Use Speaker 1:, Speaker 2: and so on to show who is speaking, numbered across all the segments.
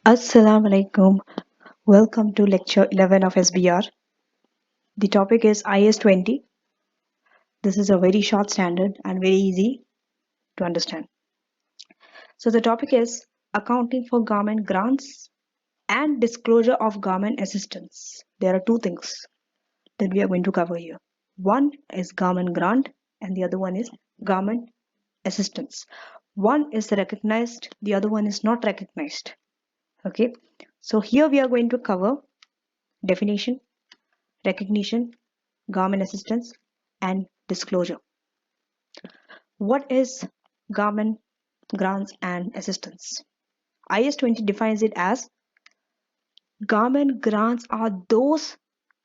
Speaker 1: Assalamu alaikum. Welcome to lecture 11 of SBR. The topic is IAS 20. This is a very short standard and very easy to understand. So the topic is accounting for government grants and disclosure of government assistance. There are two things that we are going to cover here. One is government grant and the other one is government assistance. One is recognized, the other one is not recognized. Okay, so here we are going to cover definition, recognition, government assistance, and disclosure. What is government grants and assistance? IAS 20 defines it as government grants are those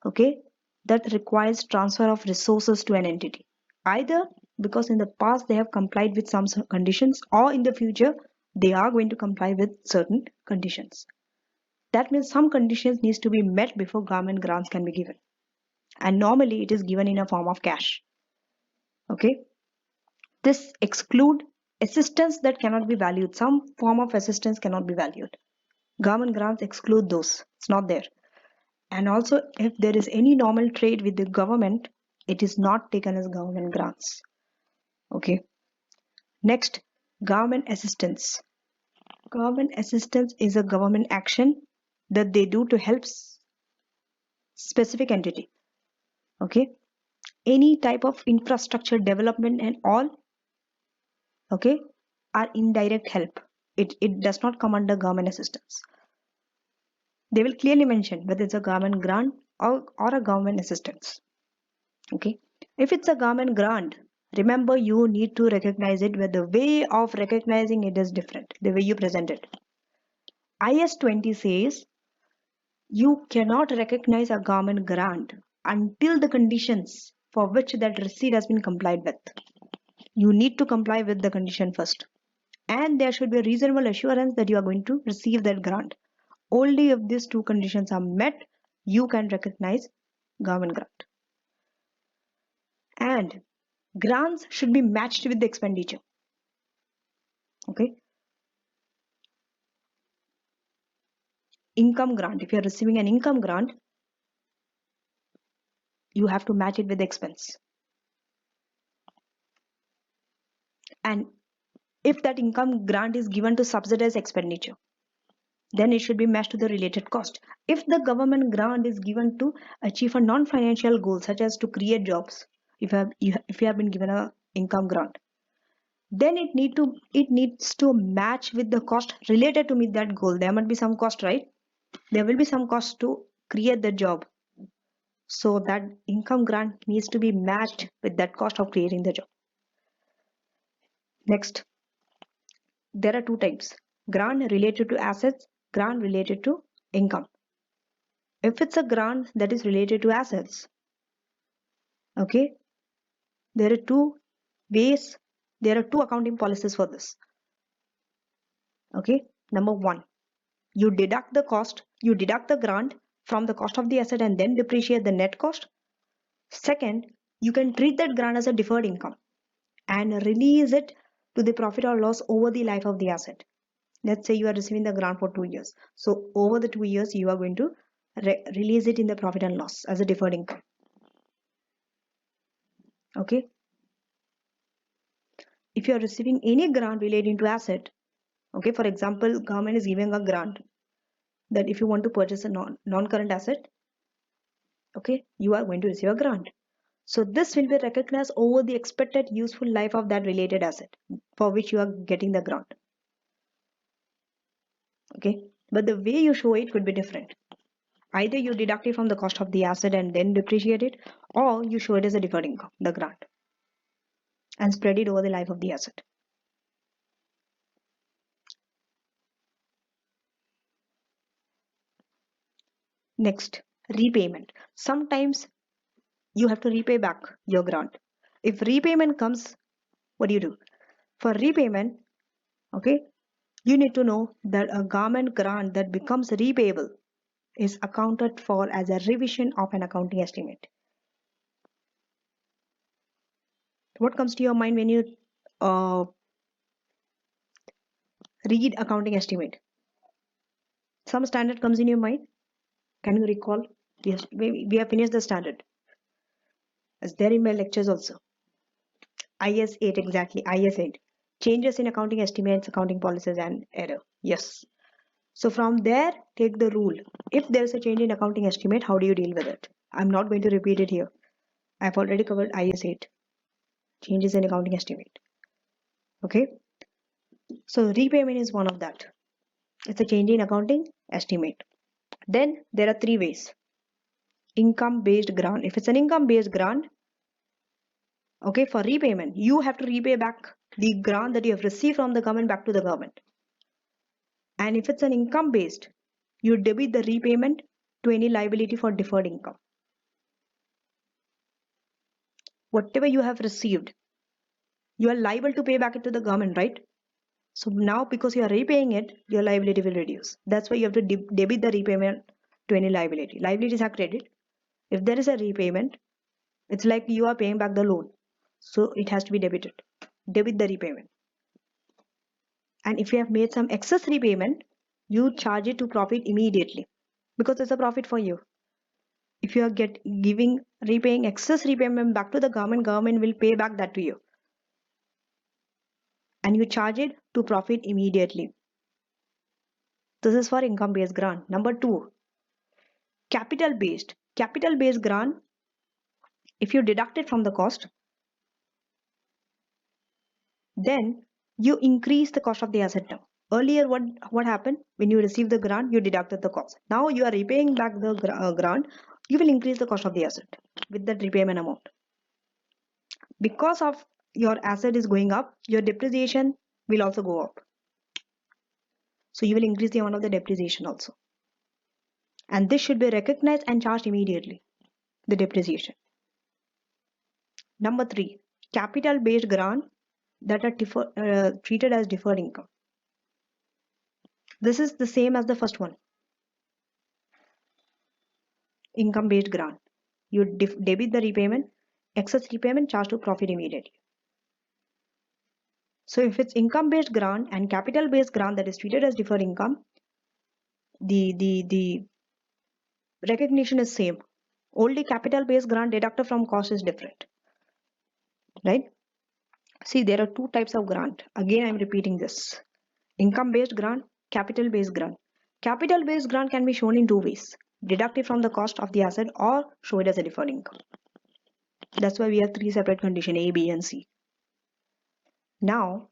Speaker 1: that requires transfer of resources to an entity, either because in the past they have complied with some conditions or in the future they are going to comply with certain conditions. That means some conditions needs to be met before government grants can be given, and normally it is given in a form of cash. Okay, this exclude assistance that cannot be valued. Some form of assistance cannot be valued. Government grants exclude those. It's not there. And also, if there is any normal trade with the government, it is not taken as government grants. Okay. Next, government assistance. Government assistance is a government action that they do to help specific entity. Okay. Any type of infrastructure development and all, okay, are indirect help. It does not come under government assistance. They will clearly mention whether it's a government grant or a government assistance. Okay, if it's a government grant, remember you need to recognize it, where the way of recognizing it is different, the way you present it. IAS 20 says you cannot recognize a government grant until the conditions for which that receipt has been complied with. You need to comply with the condition first, and there should be a reasonable assurance that you are going to receive that grant. Only if these two conditions are met, you can recognize government grant. And grants should be matched with the expenditure. Okay. Income grant. If you are receiving an income grant, you have to match it with the expense. And if that income grant is given to subsidize expenditure, then it should be matched to the related cost. If the government grant is given to achieve a non-financial goal, such as to create jobs, if you have been given a income grant, then it needs to match with the cost related to meet that goal. There might be some cost, right? There will be some cost to create the job, so that income grant needs to be matched with that cost of creating the job. Next, there are two types: grant related to assets, grant related to income. If it's a grant that is related to assets, okay, there are two ways, there are two accounting policies for this. Okay, number one, you deduct the grant from the cost of the asset and then depreciate the net cost. Second, you can treat that grant as a deferred income and release it to the profit or loss over the life of the asset. Let's say you are receiving the grant for 2 years. So over the 2 years, you are going to release it in the profit and loss as a deferred income. Okay. If you are receiving any grant relating to asset, okay, for example, government is giving a grant that if you want to purchase a non-current asset, okay, you are going to receive a grant. So this will be recognized over the expected useful life of that related asset for which you are getting the grant. Okay, but the way you show it could be different. Either you deduct it from the cost of the asset and then depreciate it, or you show it as a deferred income, the grant, and spread it over the life of the asset. Next, repayment. Sometimes you have to repay back your grant. If repayment comes, what do you do? For repayment, okay, you need to know that a government grant that becomes repayable is accounted for as a revision of an accounting estimate. What comes to your mind when you read accounting estimate? Some standard comes in your mind. Can you recall? Yes, we have finished the standard. It's there in my lectures also. IAS 8 exactly. IAS 8. Changes in accounting estimates, accounting policies and error. Yes. So from there, take the rule. If there's a change in accounting estimate, how do you deal with it? I'm not going to repeat it here. I've already covered IAS 8. Changes in accounting estimate. Okay. So repayment is one of that. It's a change in accounting estimate. Then there are three ways. Income based grant. If it's an income based grant, okay, for repayment, you have to repay back the grant that you have received from the government back to the government. And if it's an income based, you debit the repayment to any liability for deferred income. Whatever you have received, you are liable to pay back it to the government, right? So now because you are repaying it, your liability will reduce. That's why you have to debit the repayment to any liability. Liabilities are credit. If there is a repayment, it's like you are paying back the loan. So it has to be debited. Debit the repayment. And if you have made some excess repayment, you charge it to profit immediately because it's a profit for you. If you are repaying excess repayment back to the government will pay back that to you. And you charge it to profit immediately. This is for income based grant. Number 2, capital based. Capital based grant, if you deduct it from the cost, then you increase the cost of the asset now. Earlier, what happened? When you received the grant, you deducted the cost. Now you are repaying back the grant, you will increase the cost of the asset with that repayment amount. Because of your asset is going up, your depreciation will also go up. So you will increase the amount of the depreciation also. And this should be recognized and charged immediately, the depreciation. Number 3, capital based grant that are treated as deferred income. This is the same as the first one. Income based grant. You debit the repayment, excess repayment charged to profit immediately. So if it's income based grant and capital based grant that is treated as deferred income, the recognition is same. Only capital based grant deducted from cost is different, right? See, there are two types of grant. Again, I'm repeating this. Income based grant, capital based grant. Capital based grant can be shown in two ways. Deduct it from the cost of the asset or show it as a deferred income. That's why we have three separate conditions, A, B and C. Now,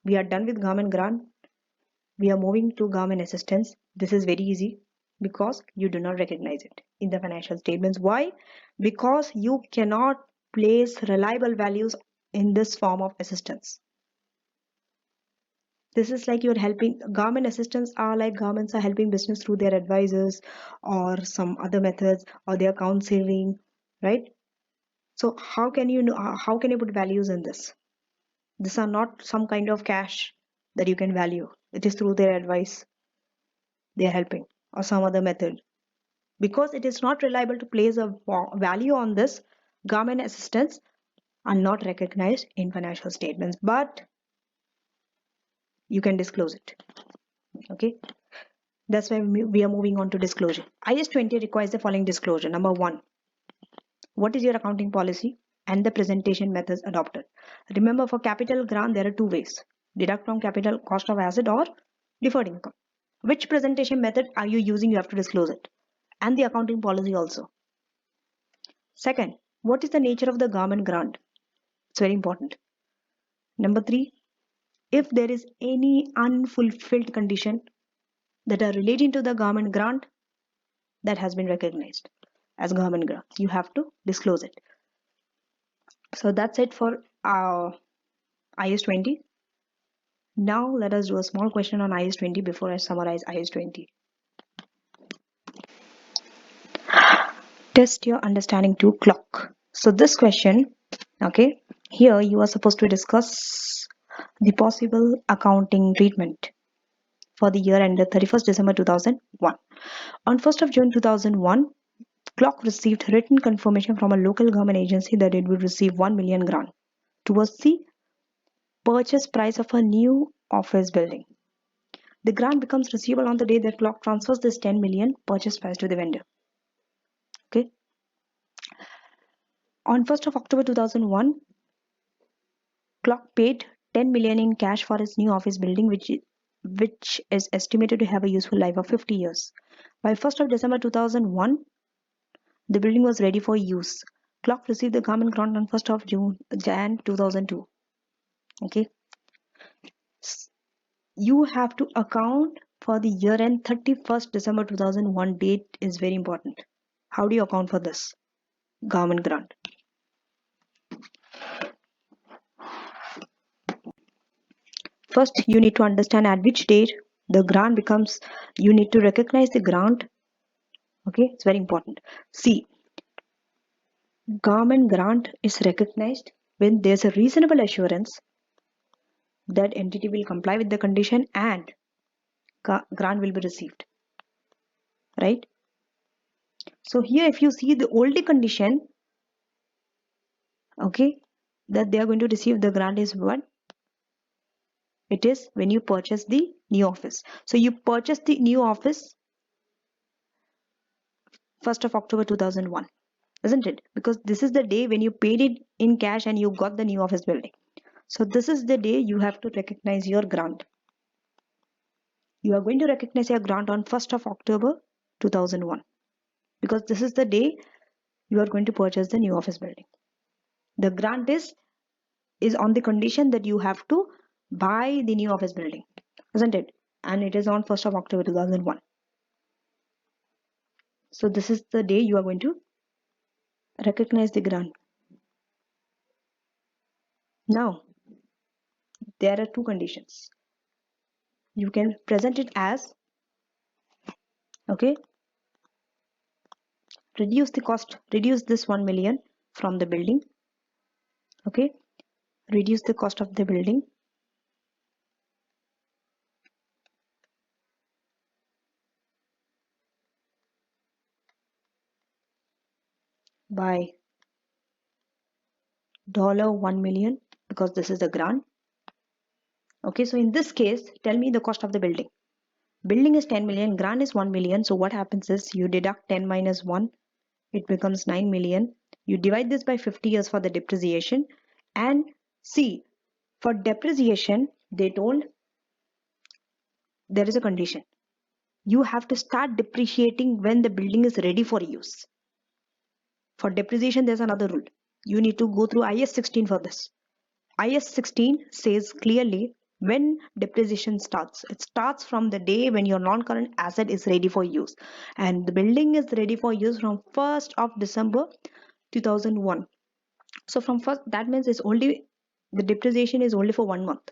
Speaker 1: we are done with government grant. We are moving to government assistance. This is very easy because you do not recognize it in the financial statements. Why? Because you cannot place reliable values in this form of assistance. This is like you're helping. Government assistance are like governments are helping business through their advisors or some other methods or their counseling, right? So how can you put values in this? These are not some kind of cash that you can value. It is through their advice they are helping or some other method. Because it is not reliable to place a value on this, government assistance are not recognized in financial statements, but you can disclose it. Okay, that's why we are moving on to disclosure. IAS 20 requires the following disclosure. Number 1, what is your accounting policy and the presentation methods adopted? Remember, for capital grant there are two ways: deduct from capital cost of asset or deferred income. Which presentation method are you using? You have to disclose it, and the accounting policy also. Second, what is the nature of the government grant? It's very important. Number 3, if there is any unfulfilled condition that are relating to the government grant that has been recognized as government grant, you have to disclose it. So that's it for IAS 20. Now let us do a small question on IAS 20 before I summarize IAS 20. Test your understanding to clock. So this question, okay, here you are supposed to discuss the possible accounting treatment for the year ended 31st December 2001. On 1st of June 2001, Clock received written confirmation from a local government agency that it would receive 1 million grant towards the purchase price of a new office building. The grant becomes receivable on the day that clock transfers this 10 million purchase price to the vendor. Okay. On 1st of October 2001, clock paid 10 million in cash for its new office building, which is estimated to have a useful life of 50 years. By 1st of December 2001, the building was ready for use. Clock received the government grant on 1st of Jan 2002. Okay. You have to account for the year end 31st December 2001 date is very important. How do you account for this government grant? First, you need to understand at which date the grant becomes, you need to recognize the grant. Okay, it's very important. See, government grant is recognized when there's a reasonable assurance that entity will comply with the condition and grant will be received. Right? So here if you see the only condition, okay, that they are going to receive the grant is what? It is when you purchase the new office. So you purchase the new office 1st of October 2001, isn't it? Because this is the day when you paid it in cash and you got the new office building. So this is the day you have to recognize your grant. You are going to recognize your grant on 1st of October 2001 because this is the day you are going to purchase the new office building. The grant is on the condition that you have to buy the new office building, isn't it? And it is on 1st of October 2001. So this is the day you are going to recognize the grant. Now, there are two conditions. You can present it as, okay, reduce the cost, reduce this 1 million from the building, okay, reduce the cost of the building by $1 million because this is the grant. Okay, so in this case, tell me the cost of the building. Building is 10 million, grant is 1 million. So what happens is you deduct 10 minus 1, it becomes 9 million. You divide this by 50 years for the depreciation. And see, for depreciation, they told there is a condition. You have to start depreciating when the building is ready for use. For depreciation, there's another rule. You need to go through IAS 16 for this. IAS 16 says clearly when depreciation starts. It starts from the day when your non-current asset is ready for use. And the building is ready for use from 1st of December 2001. So from first, that means it's only, the depreciation is only for 1 month.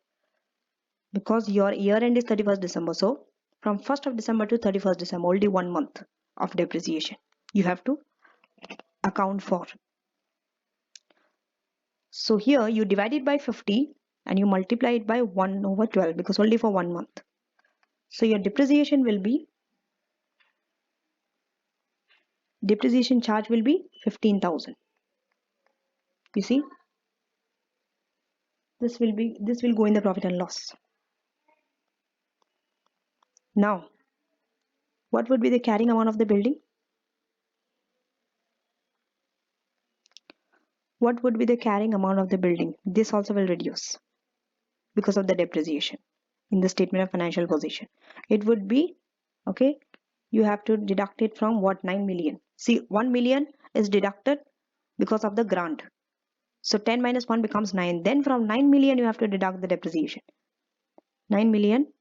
Speaker 1: Because your year end is 31st December. So from 1st of December to 31st December, only 1 month of depreciation you have to account for. So here you divide it by 50 and you multiply it by 1 over 12 because only for 1 month. So your depreciation will be, depreciation charge will be 15,000. You see, this will go in the profit and loss. Now, what would be the carrying amount of the building? What would be the carrying amount of the building? This also will reduce because of the depreciation in the statement of financial position. It would be, okay, you have to deduct it from what? 9 million. See, 1 million is deducted because of the grant. So 10 minus 1 becomes 9. Then from 9 million, you have to deduct the depreciation. 9 million,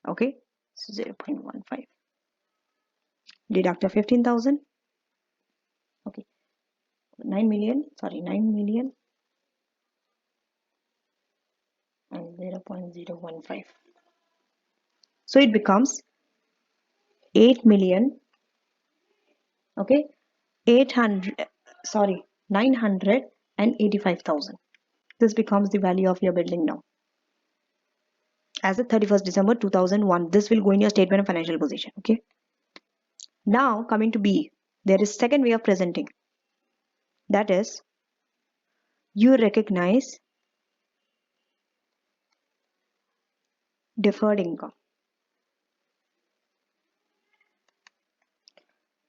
Speaker 1: okay, so 0.15. Deduct the 15,000. Okay, 9 million, sorry, 9 million and 0.015. So it becomes 8 million, okay, 985,000. This becomes the value of your building now. As of 31st December 2001, this will go in your statement of financial position, okay. Now coming to B, there is second way of presenting. That is, you recognize deferred income.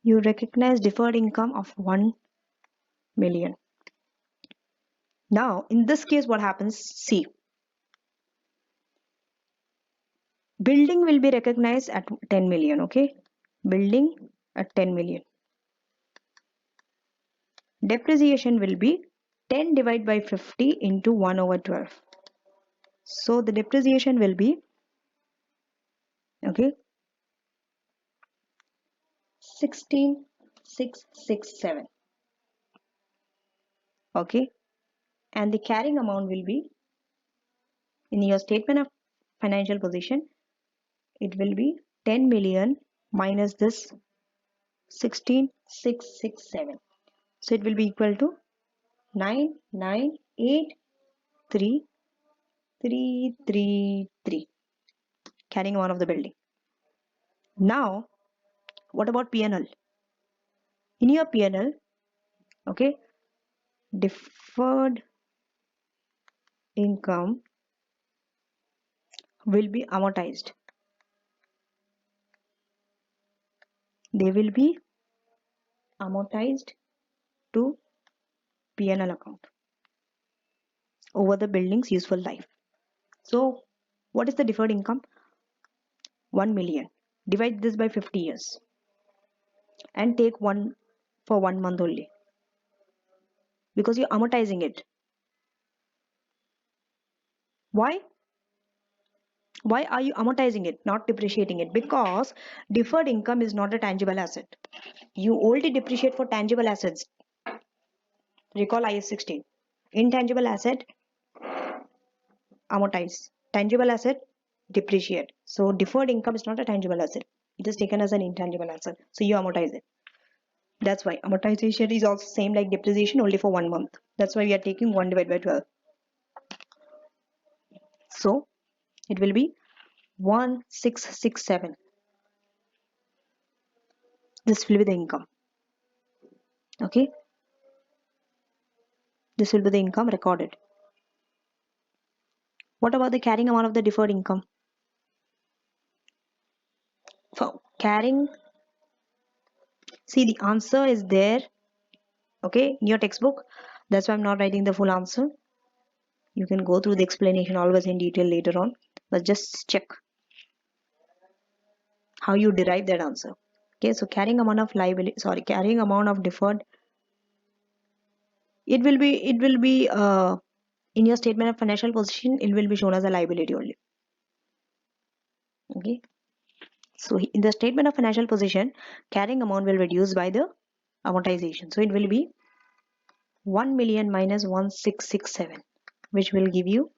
Speaker 1: You recognize deferred income of 1 million. Now, in this case, what happens? See, building will be recognized at 10 million, okay? Building at 10 million. Depreciation will be 10 divided by 50 into 1 over 12. So the depreciation will be, okay, 16,667. Okay, and the carrying amount will be, in your statement of financial position, it will be 10 million minus this 16,667. So it will be equal to 9,983,333, carrying amount of the building. Now, what about P&L? In your P&L, okay, deferred income will be amortized. They will be amortized to P&L account over the building's useful life. So what is the deferred income? 1 million. Divide this by 50 years and take one for 1 month only, because you're amortizing it. Why? Why are you amortizing it, not depreciating it? Because deferred income is not a tangible asset. You only depreciate for tangible assets. Recall IAS 16. Intangible asset, amortize. Tangible asset, depreciate. So deferred income is not a tangible asset. It is taken as an intangible asset. So you amortize it. That's why amortization is also same like depreciation, only for 1 month. That's why we are taking 1 divided by 12. So it will be 1667. This will be the income. Okay. This will be the income recorded. What about the carrying amount of the deferred income? For carrying, see, the answer is there, okay, in your textbook. That's why I'm not writing the full answer. You can go through the explanation always in detail later on, but just check how you derive that answer. Okay, so carrying amount of liability, sorry, carrying amount of deferred, it will be in your statement of financial position, it will be shown as a liability only. Okay, so in the statement of financial position, carrying amount will reduce by the amortization. So it will be 1 million minus 1667, which will give you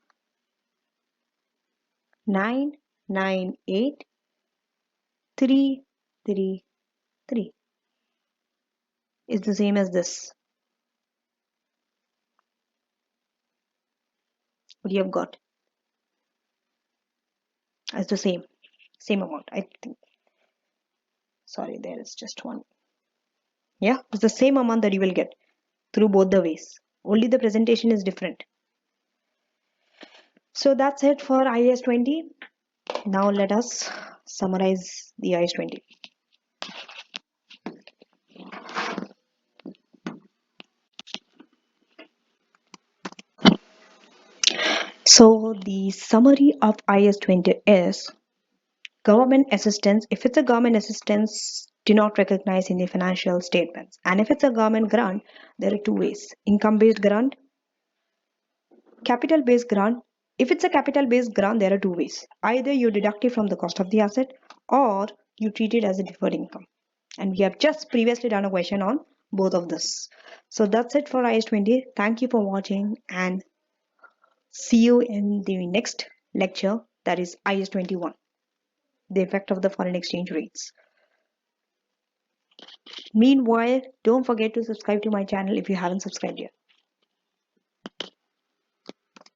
Speaker 1: 998,333. Is the same as this. What you have got as the same amount, I think. Sorry, there is just one. Yeah, it's the same amount that you will get through both the ways. Only the presentation is different. So that's it for IAS 20. Now let us summarize the IAS 20. So the summary of IAS 20 is government assistance. If it's a government assistance, do not recognize in the financial statements. And if it's a government grant, there are two ways: income-based grant, capital-based grant. If it's a capital-based grant, there are two ways: either you deduct it from the cost of the asset, or you treat it as a deferred income. And we have just previously done a question on both of this. So that's it for IAS 20. Thank you for watching, and see you in the next lecture, that is IAS 21, the effect of the foreign exchange rates. Meanwhile, don't forget to subscribe to my channel if you haven't subscribed yet.